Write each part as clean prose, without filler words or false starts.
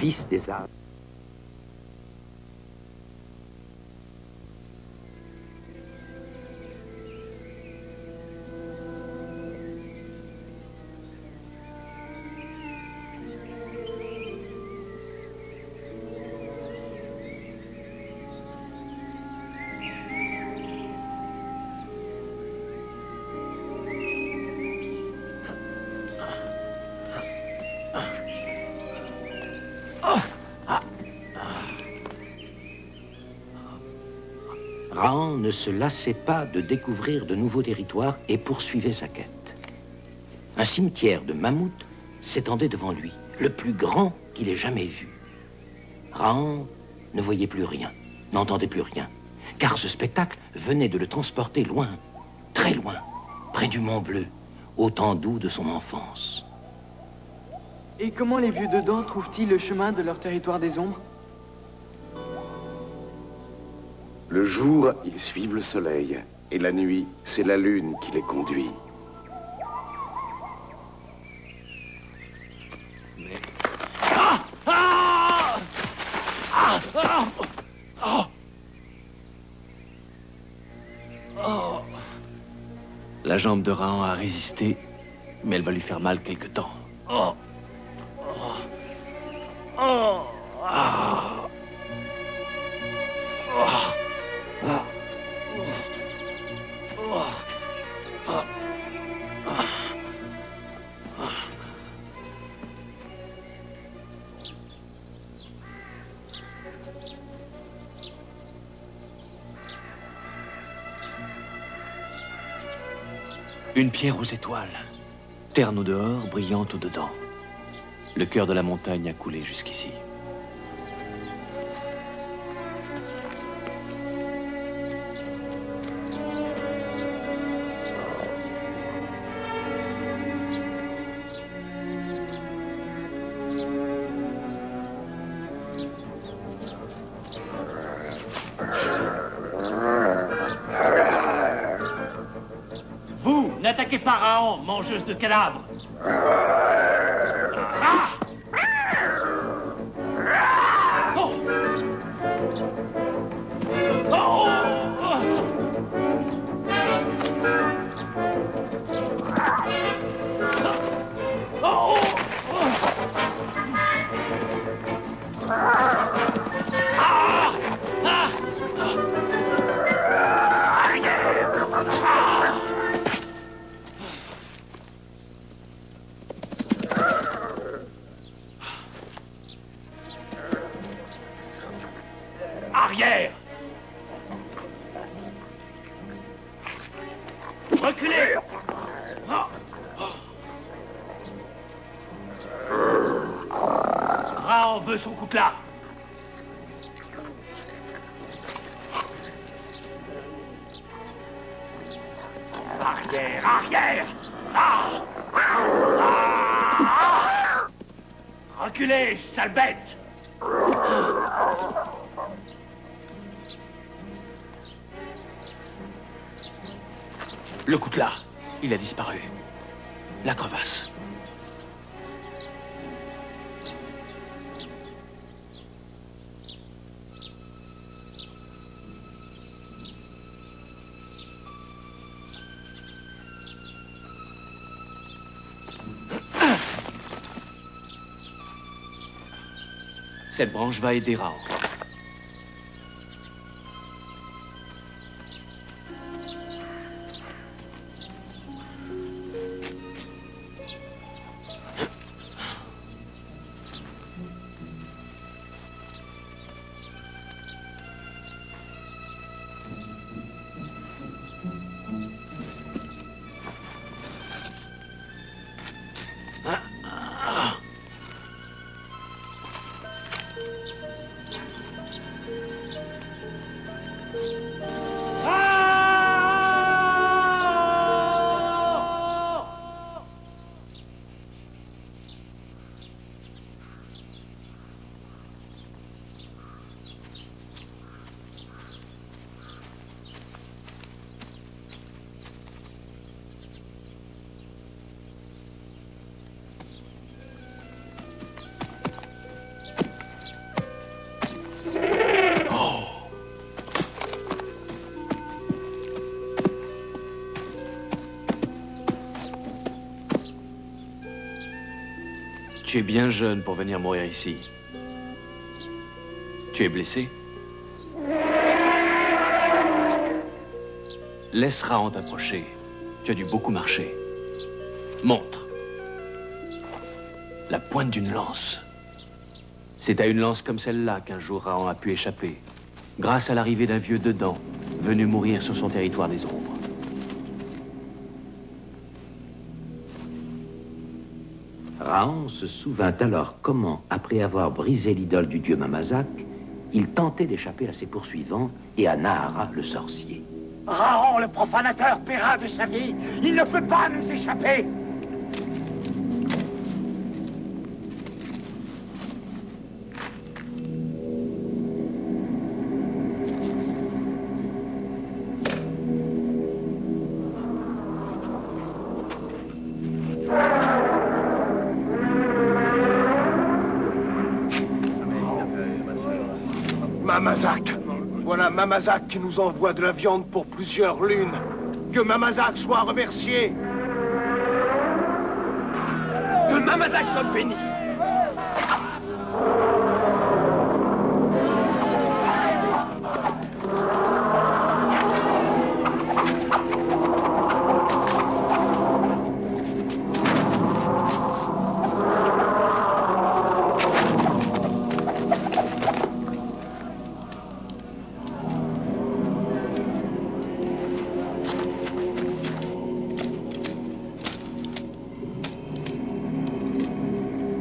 fils des Alpes. Rahan ne se lassait pas de découvrir de nouveaux territoires et poursuivait sa quête. Un cimetière de mammouths s'étendait devant lui, le plus grand qu'il ait jamais vu. Rahan ne voyait plus rien, n'entendait plus rien, car ce spectacle venait de le transporter loin, très loin, près du Mont Bleu, au temps doux de son enfance. Et comment les vieux dedans trouvent-ils le chemin de leur territoire des ombres? Le jour, ils suivent le soleil, et la nuit, c'est la lune qui les conduit. Mais... La jambe de Rahan a résisté, mais elle va lui faire mal quelque temps. Une pierre aux étoiles, terne au dehors, brillante au dedans. Le cœur de la montagne a coulé jusqu'ici. N'attaquez pas Rahan, mangeuse de cadavres. Ah! Oh! Oh! Oh! Arrière! Reculez! Rahan veut son coutelas. Arrière, arrière! Ah! Ah! Reculez, sale bête! Le coutelas, il a disparu. La crevasse. Cette branche va aider Rahan. Tu es bien jeune pour venir mourir ici. Tu es blessé? Laisse Raon t'approcher. Tu as dû beaucoup marcher. Montre. La pointe d'une lance. C'est à une lance comme celle-là qu'un jour Raon a pu échapper, grâce à l'arrivée d'un vieux dedans, venu mourir sur son territoire des ombres. Raon se souvint alors comment, après avoir brisé l'idole du dieu Mamazak, il tentait d'échapper à ses poursuivants et à Nahara, le sorcier. Raon, le profanateur, paiera de sa vie. Il ne peut pas nous échapper. Mamazak. Voilà Mamazak qui nous envoie de la viande pour plusieurs lunes. Que Mamazak soit remercié. Que Mamazak soit béni.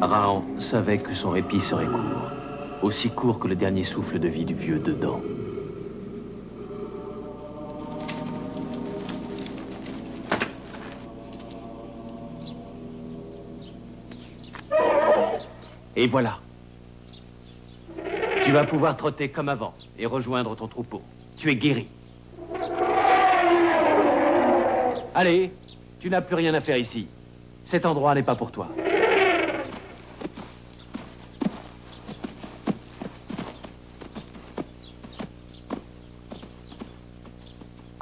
Raon savait que son répit serait court, aussi court que le dernier souffle de vie du vieux dedans. Et voilà. Tu vas pouvoir trotter comme avant et rejoindre ton troupeau. Tu es guéri. Allez, tu n'as plus rien à faire ici. Cet endroit n'est pas pour toi.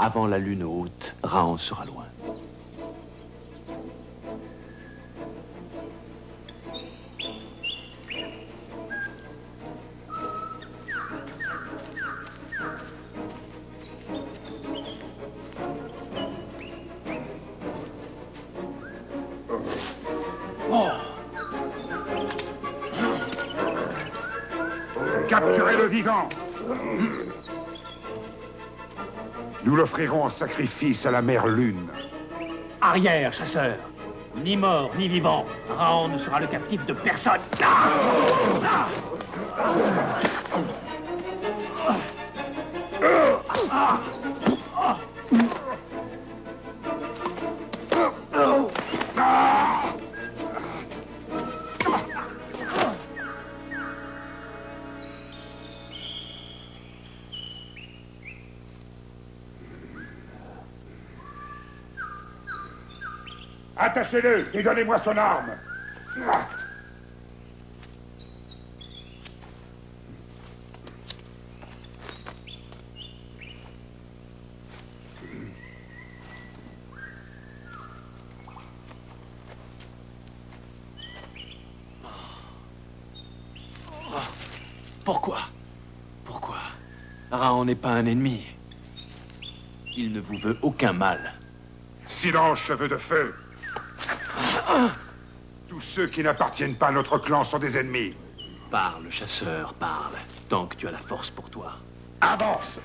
Avant la lune haute, Raon sera loin. Capturez-le vivant. Nous l'offrirons en sacrifice à la mère Lune. Arrière, chasseur. Ni mort, ni vivant. Raon ne sera le captif de personne. Attachez-le et donnez-moi son arme. Pourquoi? Pourquoi? Raon n'est pas un ennemi. Il ne vous veut aucun mal. Silence, cheveux de feu. Tous ceux qui n'appartiennent pas à notre clan sont des ennemis. Parle, chasseur, parle. Tant que tu as la force pour toi. Avance!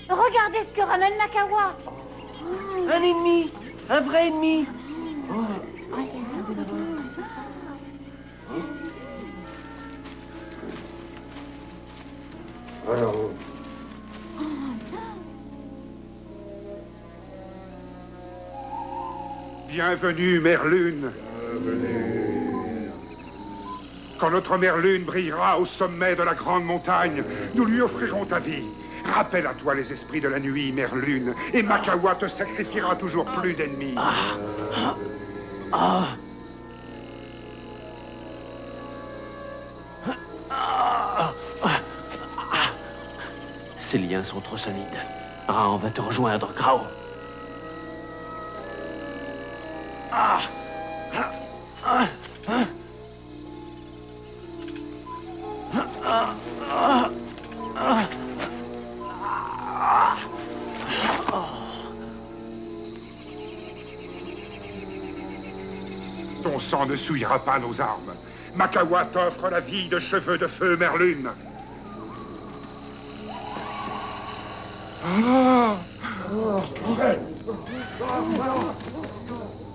Regardez ce que ramène Nakawa. Un ennemi, un vrai ennemi. Bienvenue, Mère Lune. Quand notre Mère Lune brillera au sommet de la grande montagne, nous lui offrirons ta vie. Rappelle à toi les esprits de la nuit, Mère Lune, et Makawa te sacrifiera toujours plus d'ennemis. Ces liens sont trop solides. Raon va te rejoindre, Grao. Ton sang ne souillera pas nos armes. Makawa t'offre la vie de cheveux de feu, Mère Lune.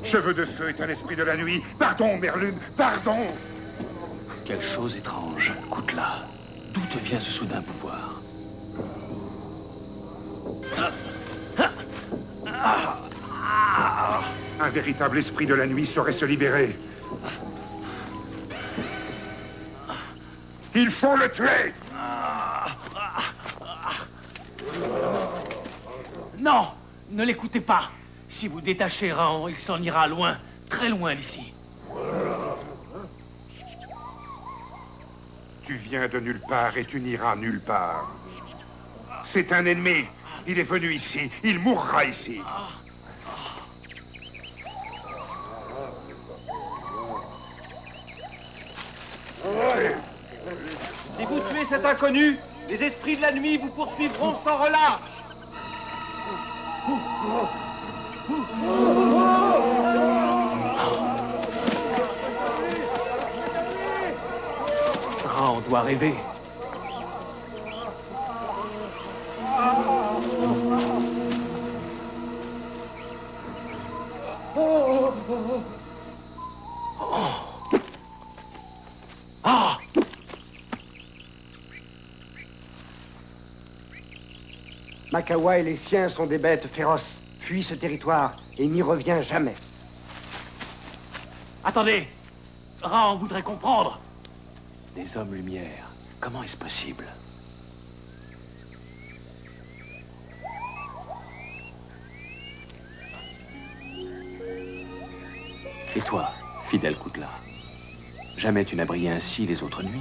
Cheveux de feu est un esprit de la nuit. Pardon, Mère Lune, pardon. Quelle chose étrange, Koutla. D'où te vient ce soudain pouvoir? Un véritable esprit de la nuit saurait se libérer. Il faut le tuer! Non, ne l'écoutez pas. Si vous détachez Raon, il s'en ira loin, très loin d'ici. Tu viens de nulle part et tu n'iras nulle part. C'est un ennemi. Il est venu ici. Il mourra ici. Si vous tuez cet inconnu, les esprits de la nuit vous poursuivront sans relâche. Raon doit rêver. Makawa et les siens sont des bêtes féroces. Fuis ce territoire et n'y reviens jamais. Attendez, Raon voudrait comprendre. Des hommes lumière, comment est-ce possible? Et toi, fidèle Koutla, jamais tu n'as brillé ainsi les autres nuits?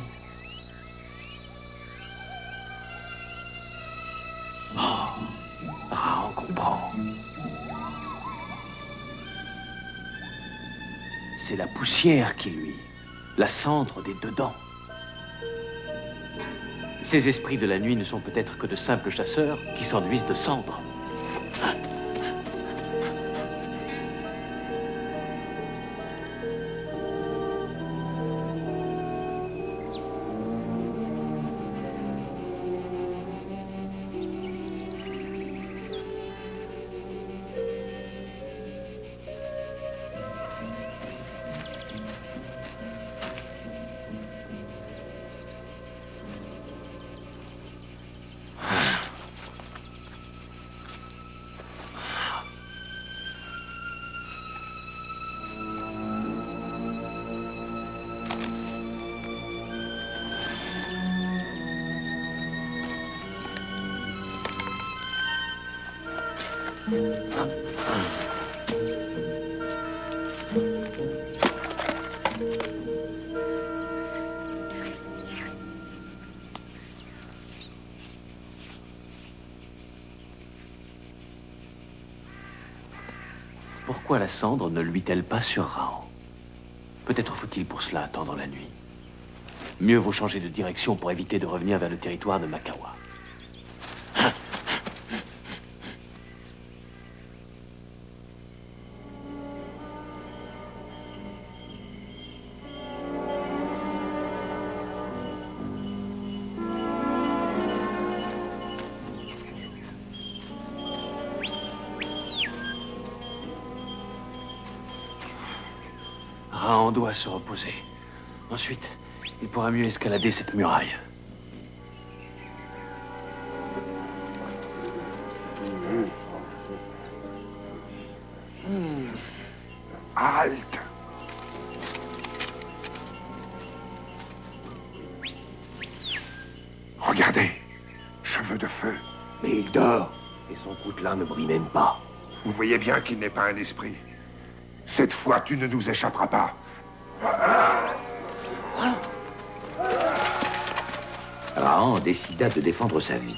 Raon comprend. C'est la poussière qui luit, la cendre des dedans. Ces esprits de la nuit ne sont peut-être que de simples chasseurs qui s'enduisent de cendres. Pourquoi la cendre ne luit-elle pas sur Raon? Peut-être faut-il pour cela attendre la nuit. Mieux vaut changer de direction pour éviter de revenir vers le territoire de Makawa. Raon doit se reposer. Ensuite, il pourra mieux escalader cette muraille. Halte! Regardez, cheveux de feu. Mais il dort, et son coutelas ne brille même pas. Vous voyez bien qu'il n'est pas un esprit. Cette fois, tu ne nous échapperas pas. Rahan décida de défendre sa vie.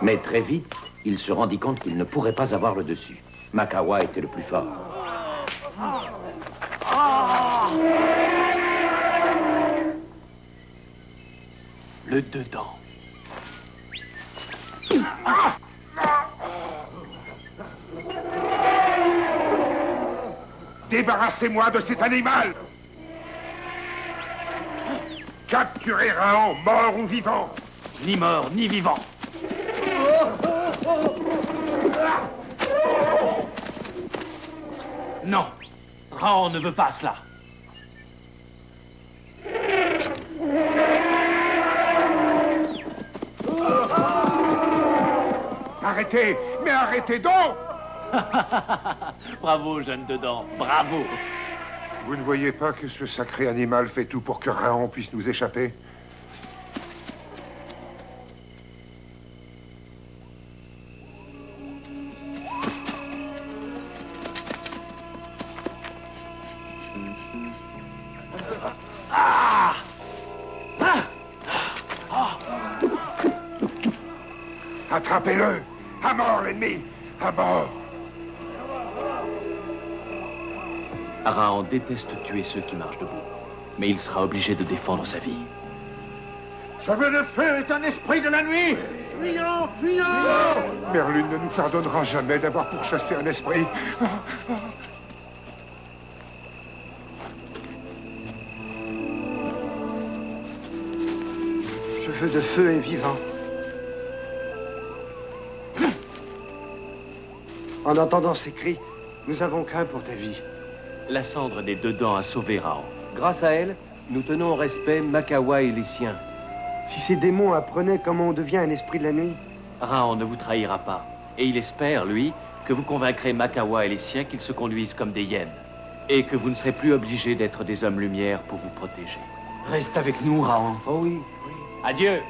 Mais très vite, il se rendit compte qu'il ne pourrait pas avoir le dessus. Makawa était le plus fort. Le dedans. Débarrassez-moi de cet animal! Capturez Rahan, mort ou vivant! Ni mort, ni vivant. Non, Rahan ne veut pas cela. Arrêtez! Mais arrêtez donc! Bravo, jeune dedans, bravo. Vous ne voyez pas que ce sacré animal fait tout pour que Rahan puisse nous échapper? Attrapez-le! À mort, l'ennemi! À mort! Rahan déteste tuer ceux qui marchent debout, mais il sera obligé de défendre sa vie. Cheveux de feu est un esprit de la nuit! Fuyons, fuyons! Merlune ne nous pardonnera jamais d'avoir pourchassé un esprit. Cheveux de feu est vivant. En entendant ces cris, nous avons craint pour ta vie. La cendre des dedans a sauvé Rahan. Grâce à elle, nous tenons en respect Makawa et les siens. Si ces démons apprenaient comment on devient un esprit de la nuit, Rahan ne vous trahira pas. Et il espère, lui, que vous convaincrez Makawa et les siens qu'ils se conduisent comme des hyènes. Et que vous ne serez plus obligés d'être des hommes lumière pour vous protéger. Reste avec nous, Rahan. oh oui, Adieu.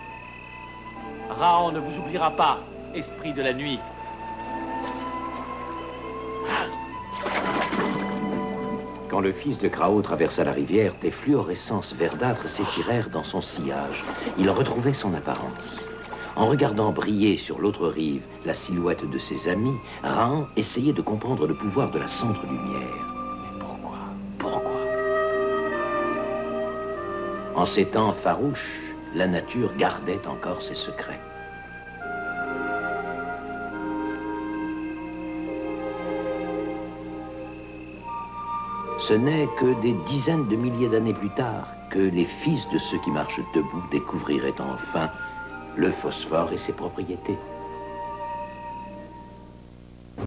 Rahan ne vous oubliera pas, esprit de la nuit. Quand le fils de Krao traversa la rivière, des fluorescences verdâtres s'étirèrent dans son sillage. Il retrouvait son apparence. En regardant briller sur l'autre rive la silhouette de ses amis, Rahan essayait de comprendre le pouvoir de la cendre-lumière. Mais pourquoi? En ces temps farouches, la nature gardait encore ses secrets. Ce n'est que des dizaines de milliers d'années plus tard que les fils de ceux qui marchent debout découvriraient enfin le phosphore et ses propriétés.